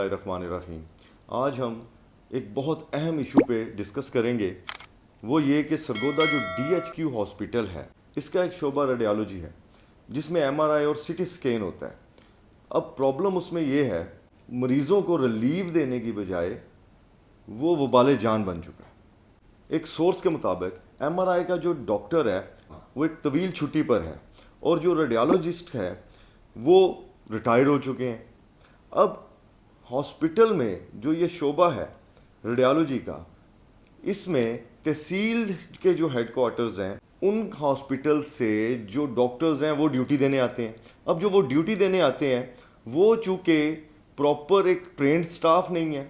الرحمن الرحیم۔ آج ہم ایک بہت اہم ایشو پہ ڈسکس کریں گے، وہ یہ کہ سرگودا جو DHQ ہاسپٹل ہے، اس کا ایک شعبہ ریڈیالوجی ہے جس میں MRI اور CT اسکین ہوتا ہے۔ اب پرابلم اس میں یہ ہے، مریضوں کو ریلیو دینے کی بجائے وہ وبال جان بن چکا ہے۔ ایک سورس کے مطابق MRI کا جو ڈاکٹر ہے وہ ایک طویل چھٹی پر ہے اور جو ریڈیالوجسٹ ہے وہ ریٹائر ہو چکے ہیں۔ اب ہاسپٹل میں جو یہ شعبہ ہے ریڈیالوجی کا، اس میں تحصیل کے جو ہیڈ کوارٹرز ہیں ان ہاسپٹل سے جو ڈاکٹرز ہیں وہ ڈیوٹی دینے آتے ہیں۔ اب جو وہ ڈیوٹی دینے آتے ہیں وہ چونکہ پراپر ایک ٹرینڈ سٹاف نہیں ہے،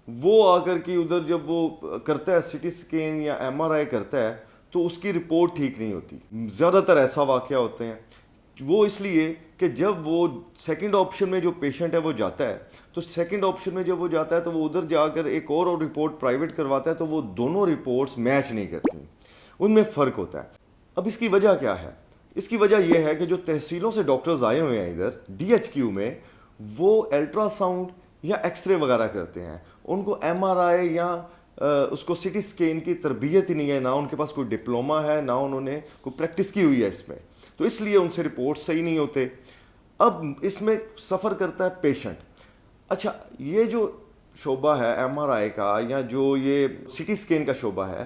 وہ آ کر کے ادھر جب وہ کرتا ہے CT اسکین یا MRI کرتا ہے تو اس کی رپورٹ ٹھیک نہیں ہوتی۔ زیادہ تر ایسا واقعہ ہوتے ہیں، وہ اس لیے کہ جب وہ سیکنڈ آپشن میں جو پیشنٹ ہے وہ جاتا ہے تو سیکنڈ آپشن میں جب وہ جاتا ہے تو وہ ادھر جا کر ایک اور رپورٹ پرائیویٹ کرواتا ہے تو وہ دونوں رپورٹس میچ نہیں کرتی، ان میں فرق ہوتا ہے۔ اب اس کی وجہ کیا ہے؟ اس کی وجہ یہ ہے کہ جو تحصیلوں سے ڈاکٹرز آئے ہوئے ہیں ادھر DHQ میں، وہ الٹرا ساؤنڈ یا ایکس رے وغیرہ کرتے ہیں، ان کو MRI یا اس کو CT اسکین کی تربیت ہی نہیں ہے، نہ ان کے پاس کوئی ڈپلوما ہے، نہ انہوں نے کوئی پریکٹس کی ہوئی ہے اس میں، تو اس لیے ان سے رپورٹ صحیح نہیں ہوتے۔ اب اس میں سفر کرتا ہے پیشنٹ۔ اچھا، یہ جو شعبہ ہے MRI کا یا جو یہ CT اسکین کا شعبہ ہے،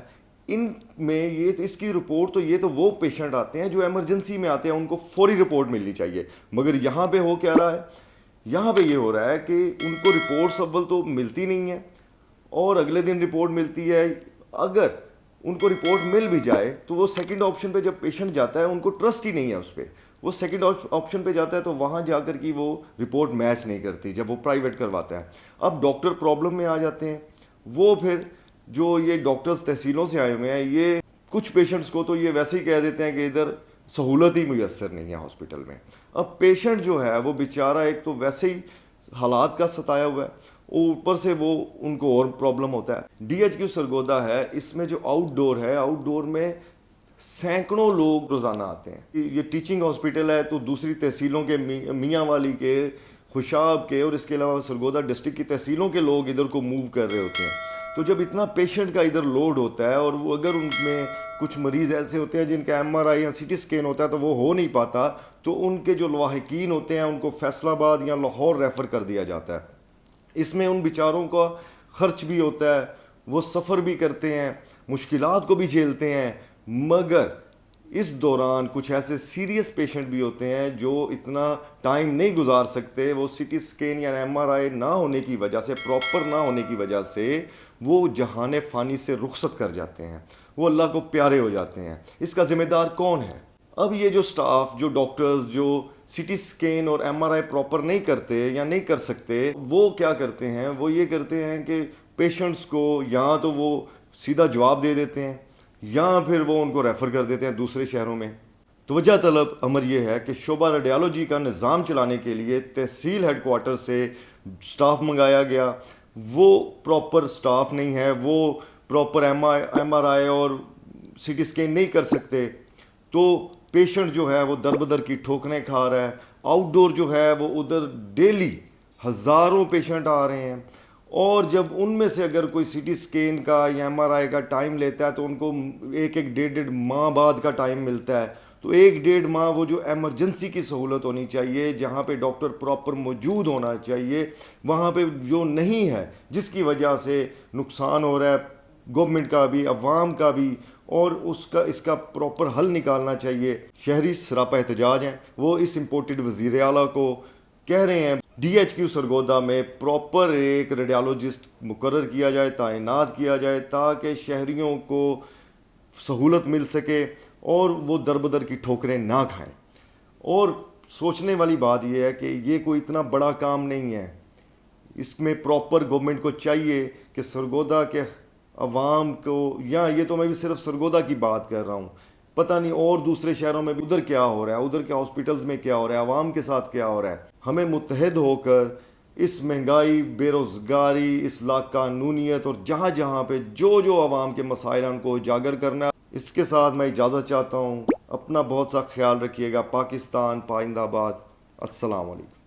ان میں یہ تو اس کی رپورٹ تو یہ تو وہ پیشنٹ آتے ہیں جو ایمرجنسی میں آتے ہیں، ان کو فوری رپورٹ ملنی چاہیے، مگر یہاں پہ ہو کیا رہا ہے؟ یہاں پہ یہ ہو رہا ہے کہ ان کو رپورٹس اول تو ملتی نہیں ہیں اور اگلے دن رپورٹ ملتی ہے۔ اگر ان کو رپورٹ مل بھی جائے تو وہ سیکنڈ آپشن پہ جب پیشنٹ جاتا ہے ان کو ٹرسٹ ہی نہیں ہے اس پہ، وہ سیکنڈ آپشن پہ جاتا ہے تو وہاں جا کر کی وہ رپورٹ میچ نہیں کرتی جب وہ پرائیویٹ کرواتا ہے۔ اب ڈاکٹر پرابلم میں آ جاتے ہیں، وہ پھر جو یہ ڈاکٹرز تحصیلوں سے آئے ہوئے ہیں، یہ کچھ پیشنٹس کو تو یہ ویسے ہی کہہ دیتے ہیں کہ ادھر سہولت ہی میسر نہیں ہے ہاسپٹل میں۔ اب پیشنٹ جو ہے وہ بیچارہ ایک تو ویسے ہی حالات کا ستایا ہوا ہے، اوپر سے وہ ان کو اور پرابلم ہوتا ہے۔ DHQ سرگودا ہے، اس میں جو آؤٹ ڈور ہے، آؤٹ ڈور میں سینکڑوں لوگ روزانہ آتے ہیں۔ یہ ٹیچنگ ہاسپٹل ہے تو دوسری تحصیلوں کے، میاں والی کے، خوشاب کے اور اس کے علاوہ سرگودا ڈسٹرکٹ کی تحصیلوں کے لوگ ادھر کو موو کر رہے ہوتے ہیں، تو جب اتنا پیشنٹ کا ادھر لوڈ ہوتا ہے اور وہ اگر ان میں کچھ مریض ایسے ہوتے ہیں جن کا MRI یا CT اسکین ہوتا ہے تو وہ ہو نہیں پاتا، تو ان کے جو لاحقین ہوتے ہیں ان کو فیصل آباد یا لاہور ریفر کر دیا جاتا ہے۔ اس میں ان بیچاروں کا خرچ بھی ہوتا ہے، وہ سفر بھی کرتے ہیں، مشکلات کو بھی جھیلتے ہیں، مگر اس دوران کچھ ایسے سیریس پیشنٹ بھی ہوتے ہیں جو اتنا ٹائم نہیں گزار سکتے، وہ CT اسکین یا MRI نہ ہونے کی وجہ سے، پراپر نہ ہونے کی وجہ سے وہ جہان فانی سے رخصت کر جاتے ہیں، وہ اللہ کو پیارے ہو جاتے ہیں۔ اس کا ذمہ دار کون ہے؟ اب یہ جو سٹاف، جو ڈاکٹرز جو CT اسکین اور MRI پراپر نہیں کرتے یا نہیں کر سکتے، وہ کیا کرتے ہیں؟ وہ یہ کرتے ہیں کہ پیشنٹس کو یا تو وہ سیدھا جواب دے دیتے ہیں یا پھر وہ ان کو ریفر کر دیتے ہیں دوسرے شہروں میں۔ توجہ طلب امر یہ ہے کہ شعبہ ریڈیالوجی کا نظام چلانے کے لیے تحصیل ہیڈ کوارٹر سے سٹاف منگایا گیا، وہ پراپر سٹاف نہیں ہے، وہ پراپر MRI اور CT اسکین نہیں کر سکتے، تو پیشنٹ جو ہے وہ در بدر کی ٹھوکریں کھا رہا ہے۔ آؤٹ ڈور جو ہے وہ ادھر ڈیلی ہزاروں پیشنٹ آ رہے ہیں، اور جب ان میں سے اگر کوئی CT اسکین کا یا MRI کا ٹائم لیتا ہے تو ان کو ایک ڈیڑھ ماہ بعد کا ٹائم ملتا ہے، تو 1.5 ماہ وہ جو ایمرجنسی کی سہولت ہونی چاہیے، جہاں پہ ڈاکٹر پراپر موجود ہونا چاہیے، وہاں پہ جو نہیں ہے، جس کی وجہ سے نقصان ہو رہا ہے گورنمنٹ کا بھی، عوام کا بھی، اور اس کا پراپر حل نکالنا چاہیے۔ شہری سراپا احتجاج ہیں، وہ اس امپورٹڈ وزیر اعلیٰ کو کہہ رہے ہیں DHQ سرگودا میں پراپر ایک ریڈیالوجسٹ مقرر کیا جائے، تعینات کیا جائے، تاکہ شہریوں کو سہولت مل سکے اور وہ در بدر کی ٹھوکریں نہ کھائیں۔ اور سوچنے والی بات یہ ہے کہ یہ کوئی اتنا بڑا کام نہیں ہے، اس میں پراپر گورنمنٹ کو چاہیے کہ سرگودا کے عوام کو، یا یہ تو میں بھی صرف سرگودا کی بات کر رہا ہوں، پتہ نہیں اور دوسرے شہروں میں بھی ادھر کیا ہو رہا ہے، ادھر کے ہاسپٹلز میں کیا ہو رہا ہے، عوام کے ساتھ کیا ہو رہا ہے۔ ہمیں متحد ہو کر اس مہنگائی، بے روزگاری، اصلاح قانونیت اور جہاں جہاں پہ جو عوام کے مسائل ہیں ان کو اجاگر کرنا ہے۔ اس کے ساتھ میں اجازت چاہتا ہوں، اپنا بہت سا خیال رکھیے گا۔ پاکستان پائندہ باد۔ السلام علیکم۔